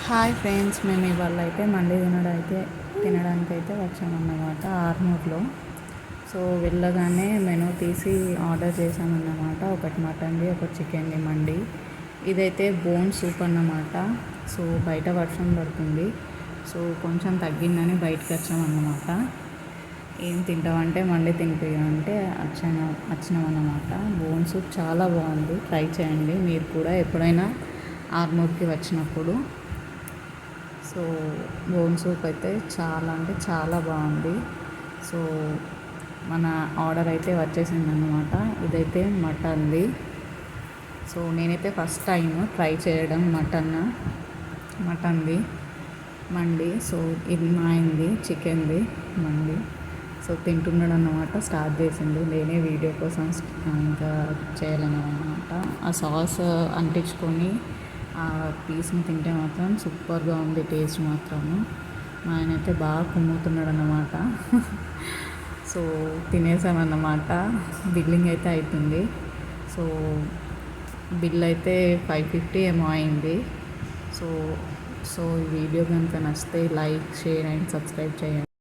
Hi friends, మేము ఇవాళ అయితే మండి తినడానికైతే వచ్చామన్నమాట ఆర్మూర్లో. సో వెళ్ళగానే మెనూ తీసి ఆర్డర్ చేశామన్నమాట. ఒకటి మటన్ది, ఒకటి చికెన్ది మండి. ఇదైతే బోన్ సూప్ అన్నమాట. సో బయట వర్షం పడుతుంది, సో కొంచెం తగ్గిందని బయటకు వచ్చామన్నమాట. ఏం తింటామంటే మండి తినిపించమంటే వచ్చినామన్నమాట. బోన్ సూప్ చాలా బాగుంది, ట్రై చేయండి మీరు కూడా ఎప్పుడైనా ఆర్మూర్కి వచ్చినప్పుడు. సో బోన్ సూప్ అయితే చాలా అంటే చాలా బాగుంది. సో మన ఆర్డర్ అయితే వచ్చేసిందన్నమాట. ఇదైతే మటన్ది. సో నేనైతే ఫస్ట్ టైం ట్రై చేయడం మటన్ది మండి. సో ఇది మా అయింది చికెన్ది మండి. సో తింటున్నాడు అన్నమాట, స్టార్ట్ చేసిండు. నేనే వీడియో కోసం ఇంకా చేయాలన్నమాట. ఆ సాస్ అంటించుకొని ఆ పీస్ని తింటే మాత్రం సూపర్గా ఉంది టేస్ట్ మాత్రము. మా ఆయన అయితే బాగా కుమ్ముతున్నాడు అన్నమాట. సో తినేసామన్నమాట. బిల్లింగ్ అయితే అవుతుంది. సో బిల్ అయితే 550 ఏమో అయింది. సో ఈ వీడియో కనుక నచ్చితే లైక్, షేర్ అండ్ సబ్స్క్రైబ్ చేయండి.